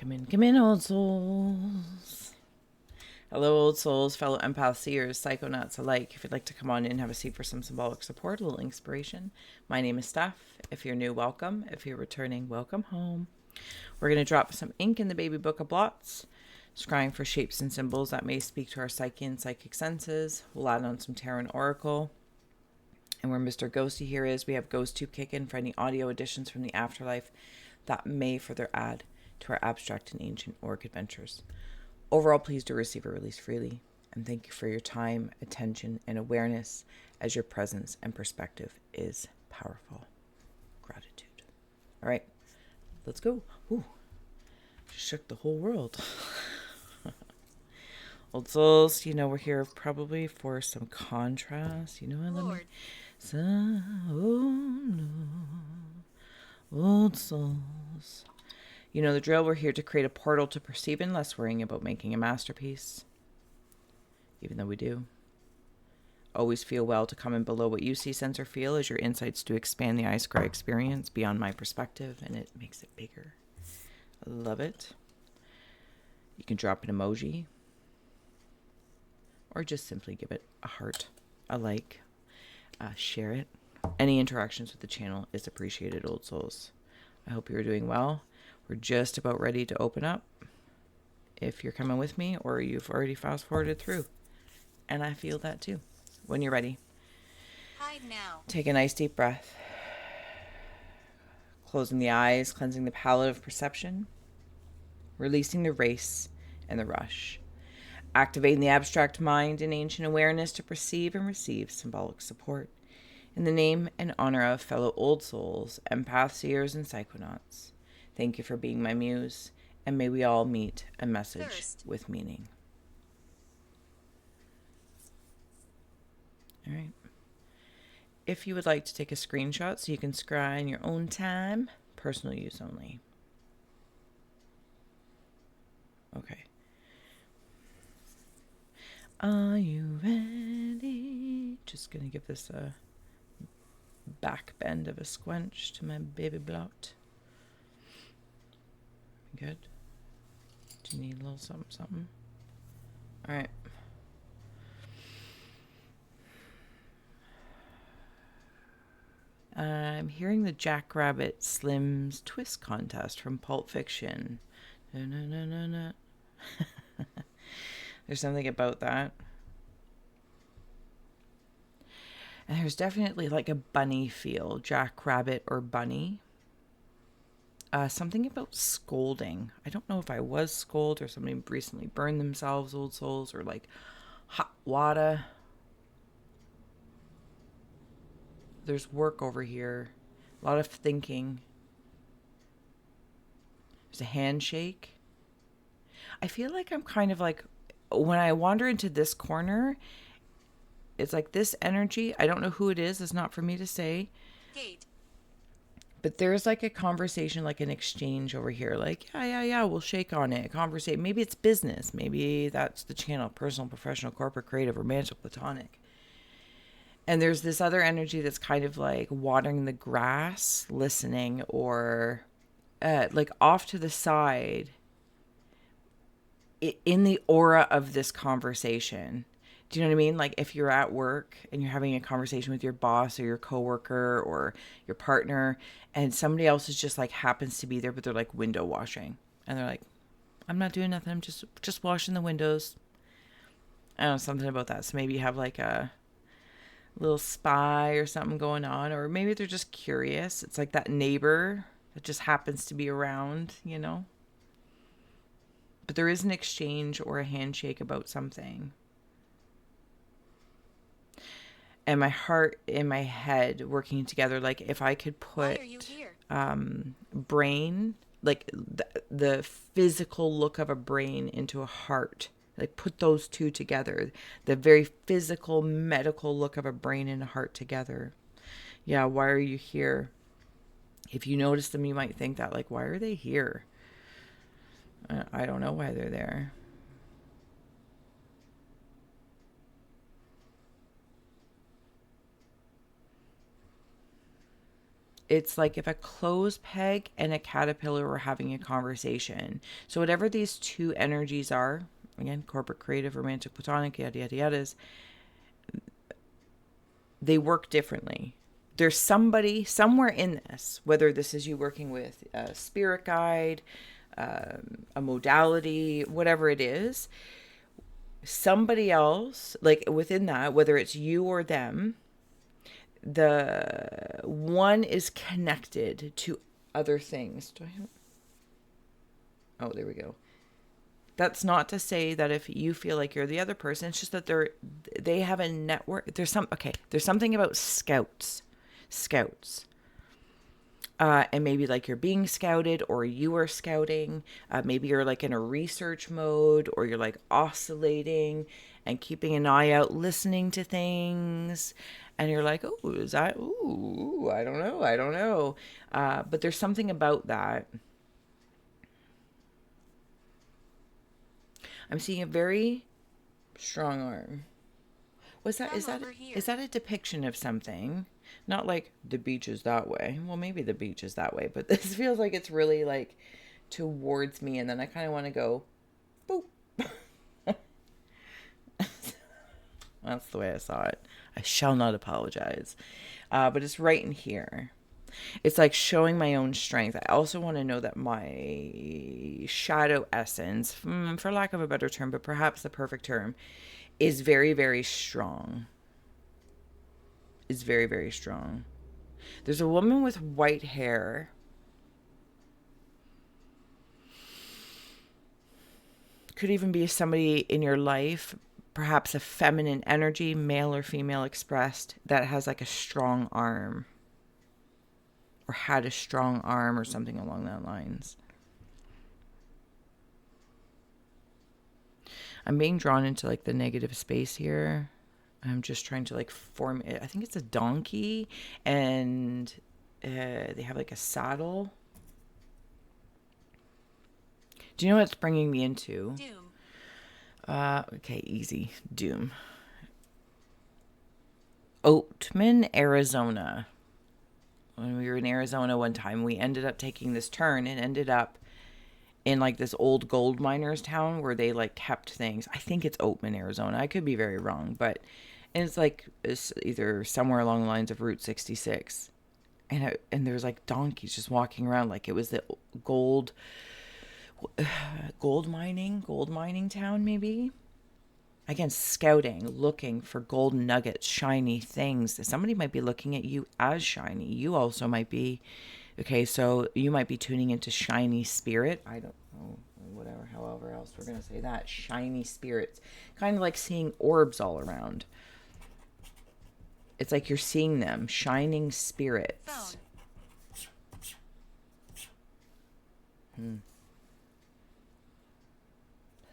Come in, old souls. Hello, old souls, fellow empaths, seers, psychonauts alike. If you'd like to come on in, have a seat for some symbolic support, a little inspiration. My name is Steph. If you're new, welcome. If you're returning, welcome home. We're going to drop some ink in the baby book of blots, scrying for shapes and symbols that may speak to our psyche and psychic senses. We'll add on some tarot and oracle. And where Mr. Ghosty here is, we have GhostTube kicking for any audio additions from the afterlife that may further add to our abstract and ancient auric adventures. Overall, please do receive or release freely, and thank you for your time, attention, and awareness, as your presence and perspective is powerful. Gratitude. All right, let's go. Ooh, just shook the whole world. Old souls, you know we're here probably for some contrast. You know what I mean? So, oh no, old souls. You know the drill. We're here to create a portal to perceiving, less worrying about making a masterpiece. Even though we do. Always feel well to come in below what you see, sense, or feel, as your insights do expand the iScry experience beyond my perspective, and it makes it bigger. I love it. You can drop an emoji, or just simply give it a heart, a like, share it. Any interactions with the channel is appreciated, old souls. I hope you're doing well. We're just about ready to open up. If you're coming with me, or you've already fast forwarded through. And I feel that too. When you're ready, hide now. Take a nice deep breath. Closing the eyes, cleansing the palette of perception. Releasing the race and the rush. Activating the abstract mind and ancient awareness to perceive and receive symbolic support. In the name and honor of fellow old souls, empaths, seers, and psychonauts. Thank you for being my muse, and may we all meet a message with meaning. All right. If you would like to take a screenshot so you can scry in your own time, personal use only. Okay. Are you ready? Just going to give this a back bend of a squench to my baby blot. Good. Do you need a little something? All right. I'm hearing the Jackrabbit Slims twist contest from Pulp Fiction. No. There's something about that. And there's definitely like a bunny feel, Jackrabbit or bunny. Something about scolding. I don't know if I was scolded or somebody recently burned themselves, old souls, or like hot water. There's work over here. A lot of thinking. There's a handshake. I feel like I'm kind of like, when I wander into this corner, it's like this energy. I don't know who it is. It's not for me to say. Gate. But there's like a conversation, like an exchange over here. Like, yeah, we'll shake on it. Conversation. Maybe it's business. Maybe that's the channel. Personal, professional, corporate, creative, romantic, platonic. And there's this other energy that's kind of like watering the grass, listening, or like off to the side in the aura of this conversation. Do you know what I mean? Like if you're at work and you're having a conversation with your boss or your coworker or your partner, and somebody else is just like happens to be there, but they're like window washing, and they're like, "I'm not doing nothing. I'm just washing the windows." I don't know, something about that. So maybe you have like a little spy or something going on, or maybe they're just curious. It's like that neighbor that just happens to be around, you know. But there is an exchange or a handshake about something. And my heart and my head working together, like if I could put brain, like the physical look of a brain into a heart, like put those two together, the very physical medical look of a brain and a heart together. Yeah, why are you here? If you notice them, you might think that, like, why are they here? I don't know why they're there. it's like if a closed peg and a caterpillar were having a conversation. So whatever these two energies are, again, corporate, creative, romantic, platonic, yada yada yadas, they work differently. There's somebody somewhere in this, whether this is you working with a spirit guide, a modality, whatever it is, somebody else, like within that, whether it's you or them, the one is connected to other things. Do I have... Oh, there we go. That's not to say that if you feel like you're the other person, it's just that they have a network. There's something about scouts. And maybe like you're being scouted or you are scouting. Maybe you're like in a research mode or you're like oscillating and keeping an eye out, listening to things. And you're like, oh, is that, ooh, I don't know. I don't know. But there's something about that. I'm seeing a very strong arm. Was that, is that a depiction of something? Not like the beach is that way. Well, maybe the beach is that way, but this feels like it's really like towards me, and then I kind of want to go, boop. That's the way I saw it. I shall not apologize. But it's right in here. It's like showing my own strength. I also want to know that my shadow essence, for lack of a better term, but perhaps the perfect term, is very, very strong. Is very, very strong. There's a woman with white hair. Could even be somebody in your life, perhaps a feminine energy, male or female expressed, that has like a strong arm. Or had a strong arm or something along that lines. I'm being drawn into like the negative space here. I'm just trying to like form it. I think it's a donkey and they have like a saddle. Do you know what it's bringing me into? Doom. Okay, easy. Doom. Oatman, Arizona. When we were in Arizona one time, we ended up taking this turn and ended up in like this old gold miners town where they like kept things. I think it's Oatman, Arizona. I could be very wrong, but it's like it's either somewhere along the lines of Route 66. And there's like donkeys just walking around like it was the gold mining town maybe. Again, scouting, looking for golden nuggets, shiny things. Somebody might be looking at you as shiny. You also might be. Okay, so you might be tuning into shiny spirit. I don't know, whatever, however else we're going to say that. Shiny spirits. Kind of like seeing orbs all around. It's like you're seeing them. Shining spirits. Phone.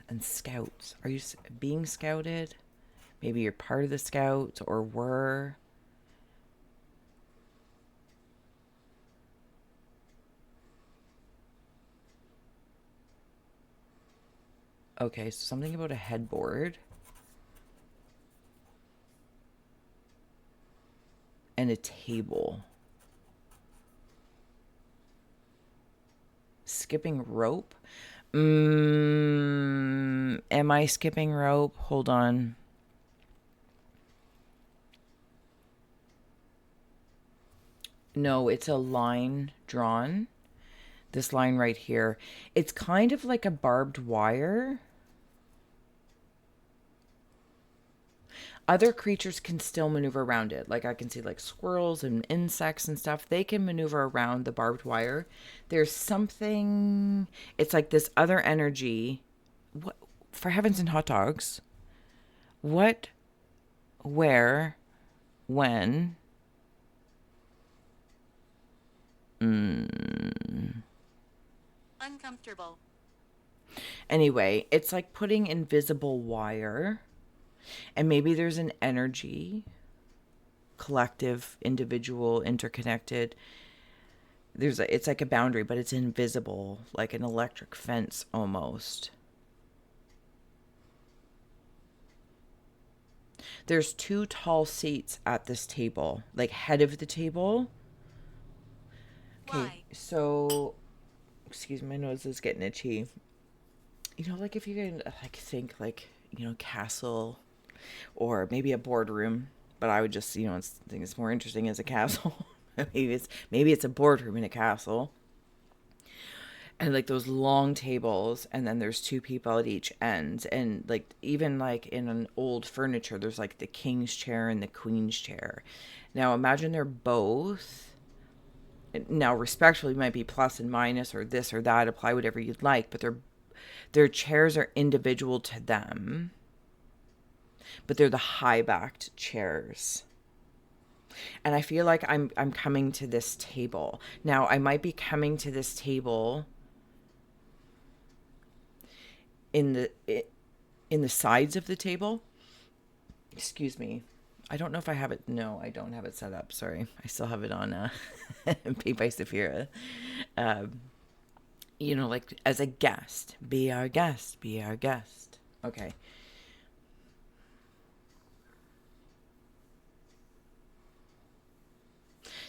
And scouts. Are you being scouted? Maybe you're part of the scouts or were. Okay, so something about a headboard. And a table. Skipping rope. Am I skipping rope? Hold on. No, it's a line drawn. This line right here. It's kind of like a barbed wire. Other creatures can still maneuver around it. Like I can see like squirrels and insects and stuff. They can maneuver around the barbed wire. There's something, it's like this other energy. What, for heavens and hot dogs? What, where, when? Uncomfortable. Anyway, it's like putting invisible wire. And maybe there's an energy, collective, individual, interconnected. It's like a boundary, but it's invisible, like an electric fence almost. There's two tall seats at this table, like head of the table. Okay, Why? so excuse me, my nose is getting itchy. Like if you can like think like, castle or maybe a boardroom, but I would just, think it's more interesting as a castle. maybe it's a boardroom in a castle. And like those long tables, and then there's two people at each end, and like even like in an old furniture there's like the king's chair and the queen's chair. Now imagine they're both, now respectfully might be plus and minus or this or that, apply whatever you'd like, but their chairs are individual to them, but they're the high backed chairs. And I feel like I'm coming to this table. Now I might be coming to this table in the sides of the table. Excuse me. I don't know if I have it. No, I don't have it set up. Sorry. I still have it on Pay by Saphira. Like as a guest. Be our guest. Be our guest. Okay.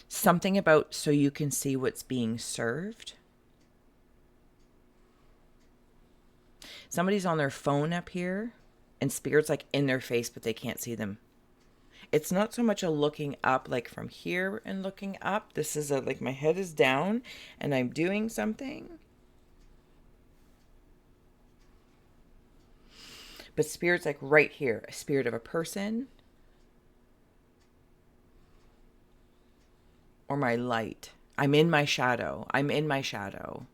Something about so you can see what's being served. Somebody's on their phone up here, and spirit's like in their face, but they can't see them. It's not so much a looking up, like from here and looking up. This is like my head is down and I'm doing something. But spirit's like right here, a spirit of a person or my light. I'm in my shadow. I'm in my shadow.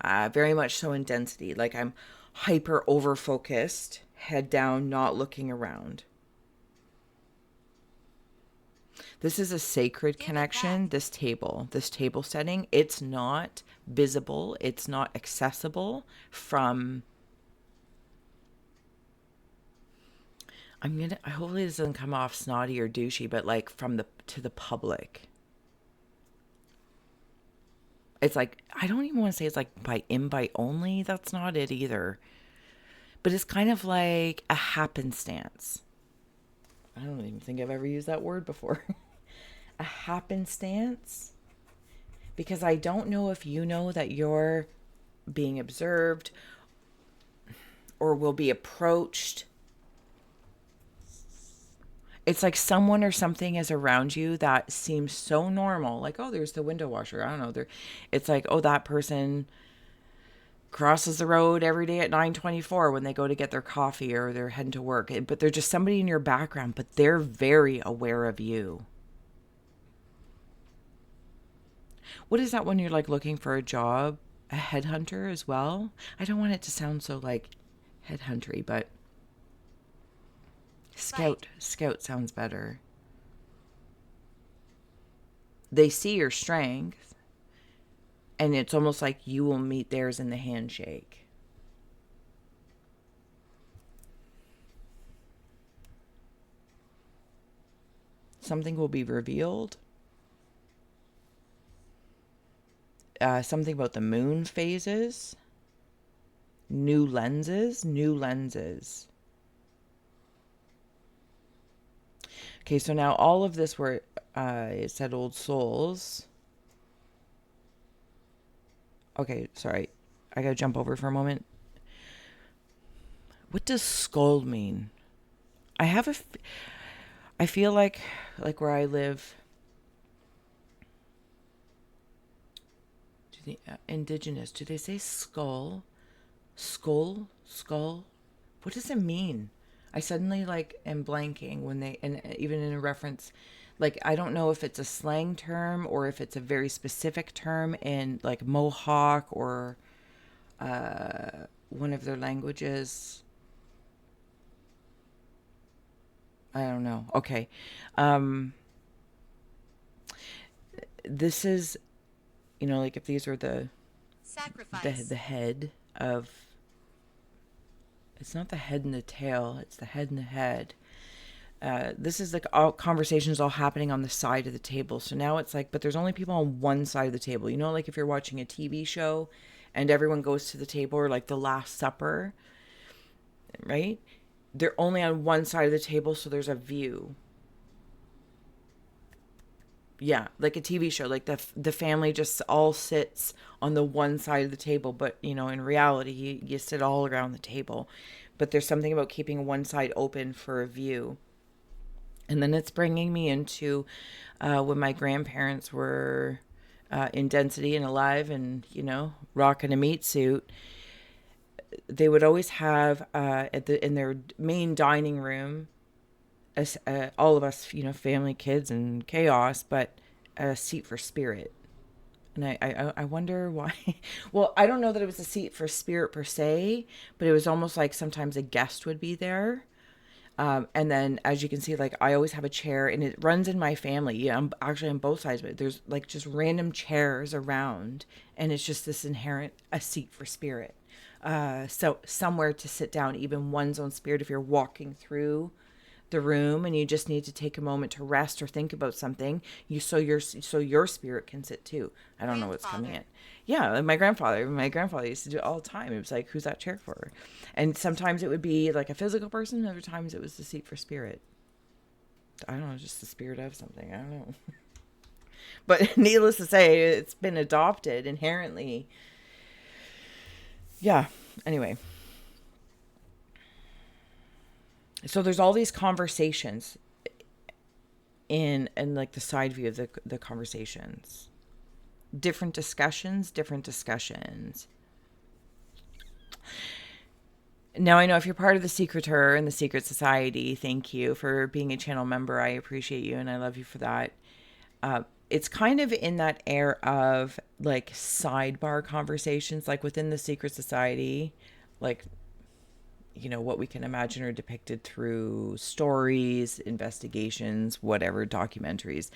Very much so in density. Like I'm hyper over focused, head down, not looking around. This is a sacred connection. This table setting, it's not visible. It's not accessible from. Hopefully this doesn't come off snotty or douchey, but like to the public. It's like, I don't even want to say it's like by invite only. That's not it either. But it's kind of like a happenstance. I don't even think I've ever used that word before. A happenstance. Because I don't know if you know that you're being observed or will be approached. It's like someone or something is around you that seems so normal. Like, oh, there's the window washer. I don't know. It's like, oh, that person crosses the road every day at 9:24 when they go to get their coffee or they're heading to work. But they're just somebody in your background, but they're very aware of you. What is that when you're like looking for a job? A headhunter as well? I don't want it to sound so like headhuntery, but Scout sounds better. They see your strength, and it's almost like you will meet theirs in the handshake. Something will be revealed. Something about the moon phases. New lenses. Okay, so now all of this where it said old souls. Okay, sorry. I gotta jump over for a moment. What does skull mean? I feel like where I live, do the indigenous, do they say skull? Skull? What does it mean? I suddenly like am blanking when they, and even in a reference, like I don't know if it's a slang term or if it's a very specific term in like Mohawk or one of their languages. I don't know. Okay. This is, like if these are Sacrifice. the head of, it's not the head and the tail, it's the head and the head. This is like all conversations all happening on the side of the table. So now it's like, but there's only people on one side of the table. Like if you're watching a TV show and everyone goes to the table, or like the Last Supper, right? They're only on one side of the table, so there's a view. Yeah, like a TV show. Like the family just all sits on the one side of the table, but in reality, you sit all around the table. But there's something about keeping one side open for a view. And then it's bringing me into when my grandparents were in density and alive and, rocking a meat suit. They would always have in their main dining room, all of us, family, kids, and chaos, but a seat for spirit. And I wonder why. Well, I don't know that it was a seat for spirit per se, but it was almost like sometimes a guest would be there. And then, as you can see, like I always have a chair, and it runs in my family. Yeah, I'm actually on both sides, but there's like just random chairs around, and it's just this inherent a seat for spirit. So somewhere to sit down, even one's own spirit. If you're walking through the room and you just need to take a moment to rest or think about something, so your spirit can sit too. I don't know what's coming in. Yeah, like my grandfather used to do it all the time. It was like, who's that chair for? And sometimes it would be like a physical person, other times it was the seat for spirit. I don't know, just the spirit of something. I don't know. But needless to say, it's been adopted inherently. Yeah, anyway. So there's all these conversations in and like the side view of the conversations. Different discussions. Now I know if you're part of the Secreter and the Secret Society, thank you for being a channel member. I appreciate you and I love you for that. It's kind of in that air of like sidebar conversations, like within the Secret Society, like what we can imagine are depicted through stories, investigations, whatever, documentaries.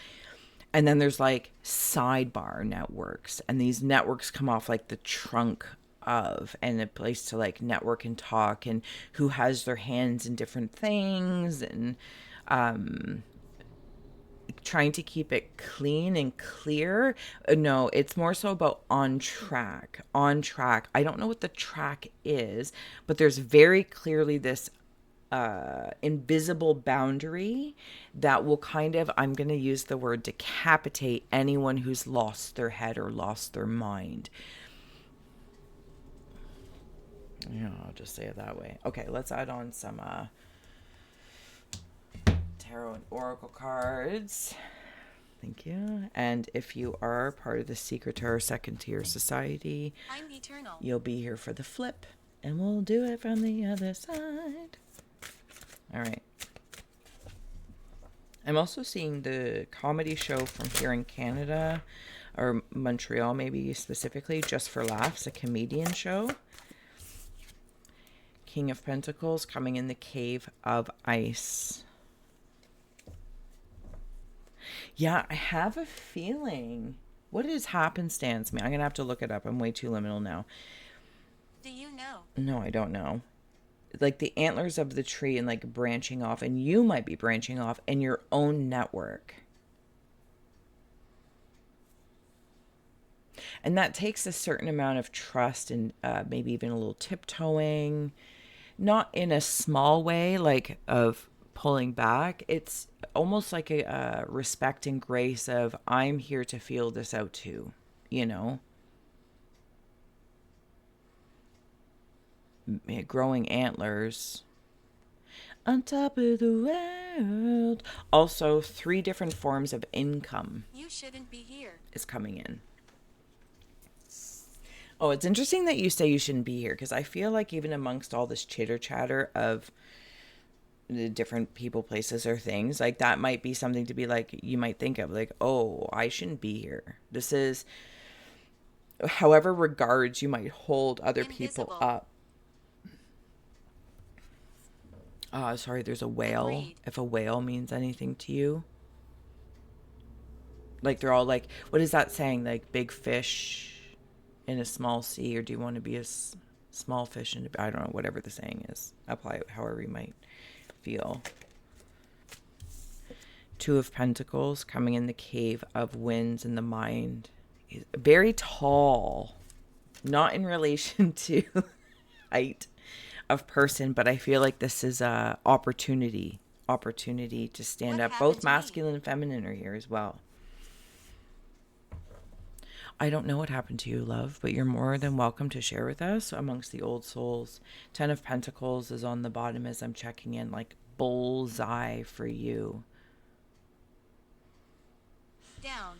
And then there's like sidebar networks, and these networks come off like the trunk of, and a place to like network and talk, and who has their hands in different things, and trying to keep it clean and clear. No, it's more so about on track. On track. I don't know what the track is, but there's very clearly this invisible boundary that will kind of, I'm going to use the word decapitate anyone who's lost their head or lost their mind. Yeah, I'll just say it that way. Okay, let's add on some tarot and oracle cards. Thank you. And if you are part of the Secret or Second Tier Society, I'm eternal. You'll be here for the flip, and we'll do it from the other side. All right. I'm also seeing the comedy show from here in Canada, or Montreal maybe specifically, Just for Laughs, a comedian show. King of Pentacles coming in the Cave of Ice. Yeah, I have a feeling. What does happenstance mean? I'm going to have to look it up. I'm way too liminal now. Do you know? No, I don't know. Like the antlers of the tree and like branching off, and you might be branching off in your own network. And that takes a certain amount of trust and maybe even a little tiptoeing, not in a small way, like of pulling back. It's almost like a respect and grace of, I'm here to feel this out too, growing antlers on top of the world. Also, 3 different forms of income You shouldn't be here. is coming in. Oh, it's interesting that you say you shouldn't be here, because I feel like even amongst all this chitter chatter of the different people, places, or things, like that might be something to be like, you might think of like, oh, I shouldn't be here. This is however regards you might hold other people up. Sorry, there's a whale. Agreed. If a whale means anything to you. Like they're all like, what is that saying? Like big fish in a small sea, or do you want to be a small fish in I don't know, whatever the saying is. Apply it however you might feel. 2 of Pentacles coming in the Cave of Winds in the mind. He's very tall. Not in relation to height of person, but I feel like this is a opportunity to stand up. Both masculine and feminine are here as well. I don't know what happened to you, love, but you're more than welcome to share with us amongst the old souls. 10 of Pentacles is on the bottom as I'm checking in, like bullseye for you. Down.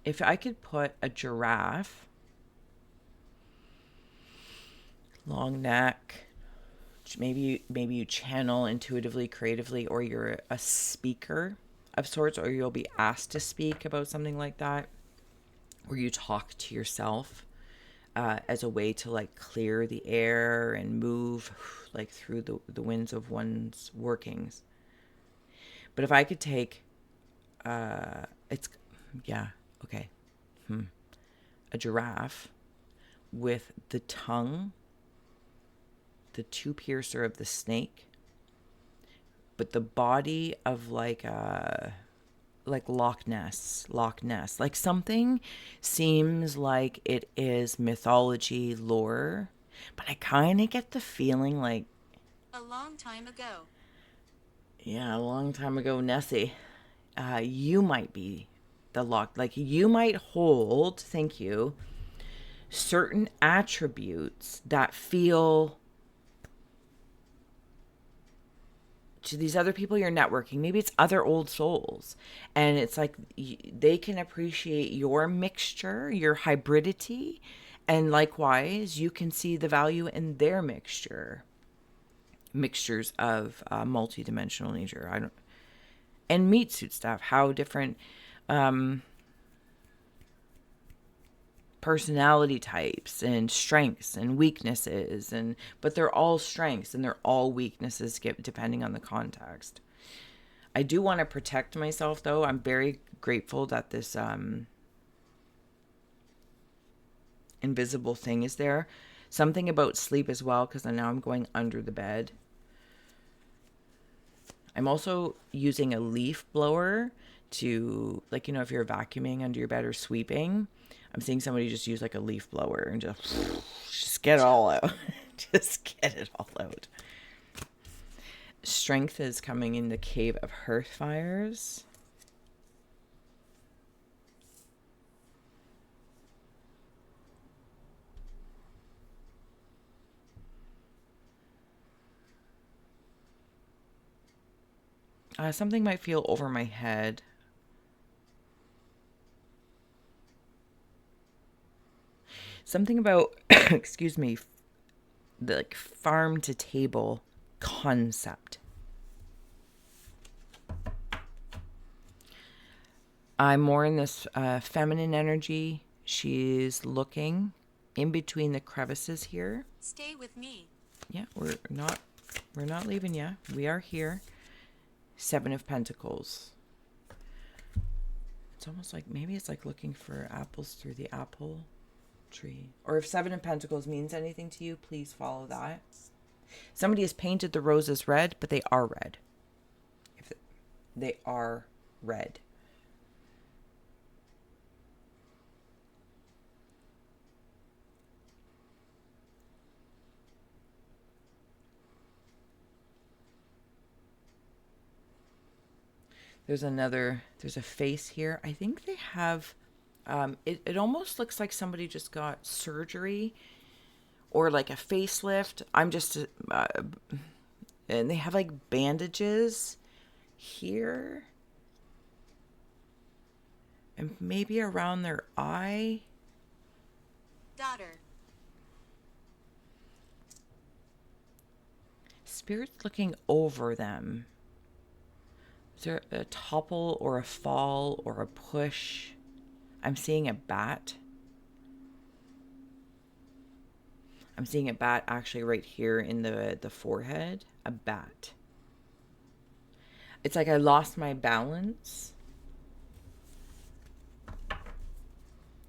If I could put a giraffe, long neck, maybe you channel intuitively, creatively, or you're a speaker of sorts, or you'll be asked to speak about something like that, where you talk to yourself as a way to like clear the air and move like through the winds of one's workings. But if I could take it's yeah, okay. A giraffe with the tongue, the two piercer of the snake, but the body of like Loch Ness. Like something seems like it is mythology lore, but I kind of get the feeling like, A long time ago. yeah, a long time ago, Nessie, you might be the lock. Like you might hold, thank you, certain attributes that feel to these other people you're networking, maybe it's other old souls, and it's like they can appreciate your mixture, your hybridity, and likewise you can see the value in their mixtures of multi-dimensional nature. I don't And meat suit stuff, how different personality types and strengths and weaknesses, and but they're all strengths and they're all weaknesses depending on the context. I do want to protect myself though. I'm very grateful that this invisible thing is there. Something about sleep as well, because now I'm going under the bed. I'm also using a leaf blower to, like, if you're vacuuming under your bed or sweeping, I'm seeing somebody just use like a leaf blower and just get it all out. Just get it all out. Strength is coming in the Cave of Hearth Fires. Something might feel over my head. Something about, excuse me, the like farm to table concept. I'm more in this feminine energy. She's looking in between the crevices here. Stay with me. Yeah, we're not leaving yet. We are here. 7 of Pentacles. It's almost like maybe it's like looking for apples through the apple tree. Or if 7 of Pentacles means anything to you, please follow that. Somebody has painted the roses red, but they are red. They are red. There's a face here. I think they have, it almost looks like somebody just got surgery or like a facelift. And they have like bandages here. And maybe around their eye. Daughter. Spirit's looking over them. Is there a topple or a fall or a push? I'm seeing a bat. I'm seeing a bat actually right here in the forehead. A bat. It's like I lost my balance.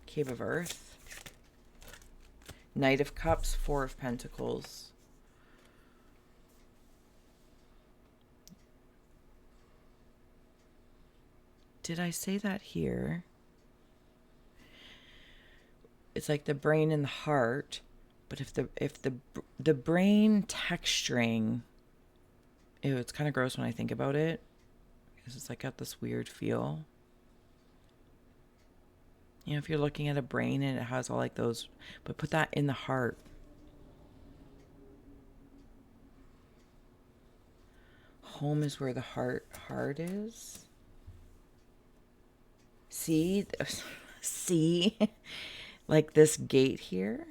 Cave of Earth. Knight of Cups, 4 of Pentacles. Did I say that here? It's like the brain and the heart, but if the brain texturing, ew, it's kind of gross when I think about it, because it's like got this weird feel. You know, if you're looking at a brain and it has all like those, but put that in the heart. Home is where the heart is. See? See? Like this gate here.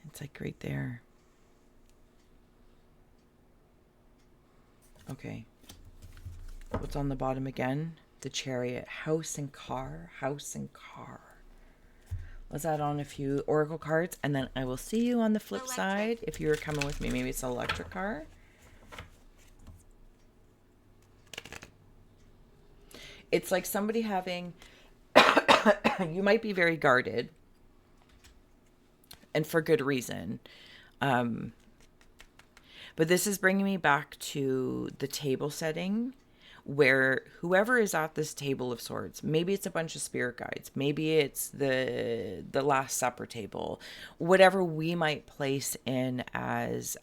It's like right there. Okay. What's on the bottom again? The Chariot. House and car. House and car. Let's add on a few oracle cards, and then I will see you on the flip side. If you were coming with me, maybe it's an electric car. It's like somebody having... you might be very guarded, and for good reason. But this is bringing me back to the table setting, where whoever is at this table of swords, maybe it's a bunch of spirit guides, maybe it's the Last Supper table, whatever we might place in as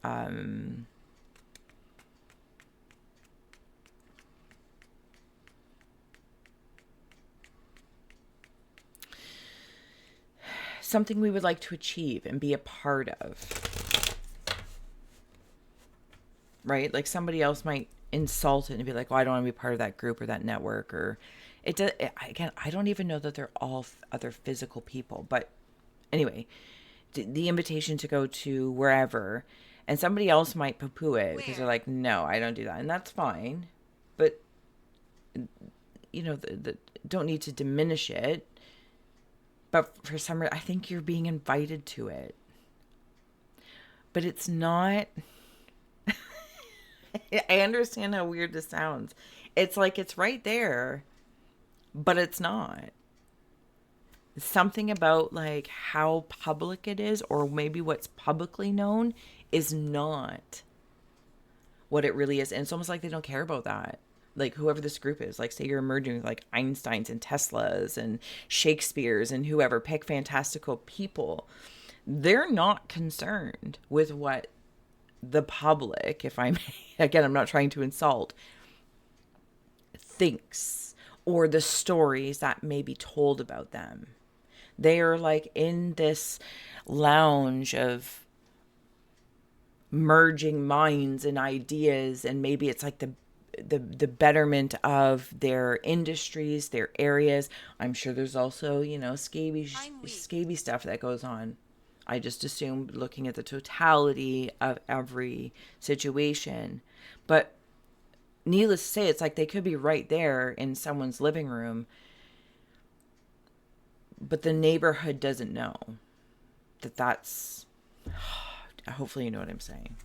something we would like to achieve and be a part of, right? Like somebody else might insult it and be like, well, I don't want to be part of that group or that network, or it does. Again, I don't even know that they're all other physical people, but anyway, the invitation to go to wherever, and somebody else might poo-poo it because they're like, no, I don't do that, and that's fine, but you know, the don't need to diminish it. But for some reason, I think you're being invited to it. But it's not... I understand how weird this sounds. It's like it's right there, but it's not. Something about like how public it is, or maybe what's publicly known, is not what it really is. And it's almost like they don't care about that. Like whoever this group is, like say you're merging with like Einsteins and Teslas and Shakespeare's and whoever, pick fantastical people. They're not concerned with what the public, if I may, again, I'm not trying to insult, thinks, or the stories that may be told about them. They are like in this lounge of merging minds and ideas, and maybe it's like the betterment of their industries, their areas. I'm sure there's also, you know, scaby stuff that goes on. I just assumed looking at the totality of every situation. But needless to say, it's like they could be right there in someone's living room, but the neighborhood doesn't know that that's... Hopefully you know what I'm saying.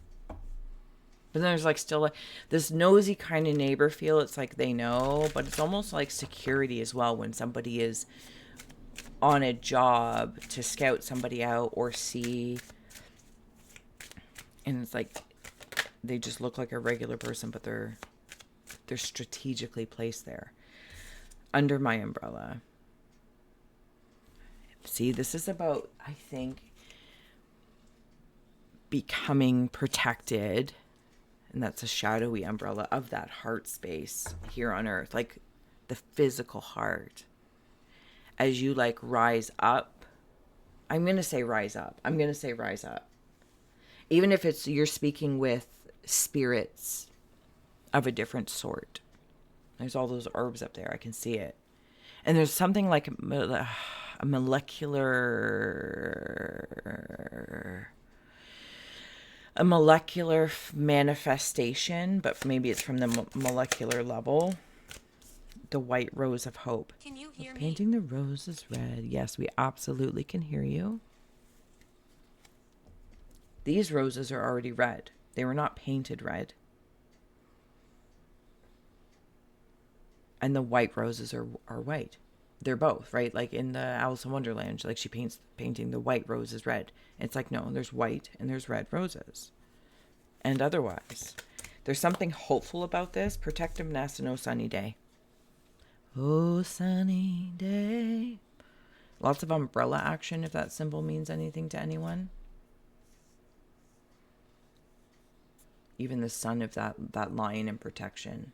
But then there's like still like this nosy kind of neighbor feel. It's like they know, but it's almost like security as well when somebody is on a job to scout somebody out or see. And it's like they just look like a regular person, but they're strategically placed there under my umbrella. See, this is about, I think, becoming protected. And that's a shadowy umbrella of that heart space here on earth, like the physical heart. As you like rise up, I'm going to say rise up. Even if it's you're speaking with spirits of a different sort. There's all those orbs up there. I can see it. And there's something like a molecular manifestation, but maybe it's from the molecular level. The white rose of hope. Can you hear me? Painting the roses red. Yes, we absolutely can hear you. These roses are already red. They were not painted red. And the white roses are white. They're both, right? Like in the Alice in Wonderland, like she painting the white roses red. It's like, no, there's white and there's red roses. And otherwise, there's something hopeful about this. Protectiveness and oh sunny day. Oh sunny day. Lots of umbrella action, if that symbol means anything to anyone. Even the sun of that line in protection.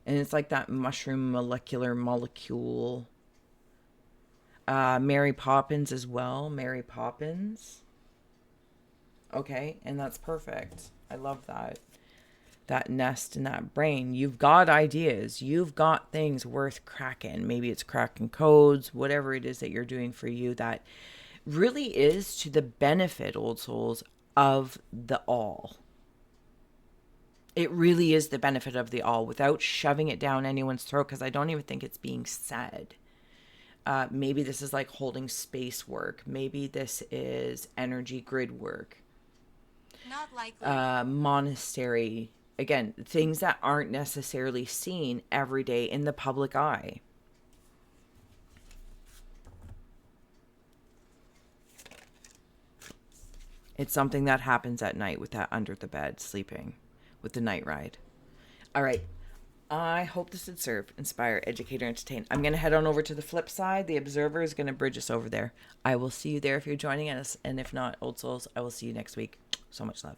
And it's like that mushroom molecule Mary Poppins as well. Mary Poppins. Okay, and that's perfect. I love that. That nest in that brain. You've got ideas. You've got things worth cracking. Maybe it's cracking codes, whatever it is that you're doing for you that really is to the benefit, old souls, of the all. It really is the benefit of the all without shoving it down anyone's throat, because I don't even think it's being said. Maybe this is like holding space work. Maybe this is energy grid work. Not likely. Monastery. Again, things that aren't necessarily seen every day in the public eye. It's something that happens at night with that under the bed sleeping with the night ride. All right. I hope this would serve, inspire, educate, or entertain. I'm going to head on over to the flip side. The Observer is going to bridge us over there. I will see you there if you're joining us. And if not, old souls, I will see you next week. So much love.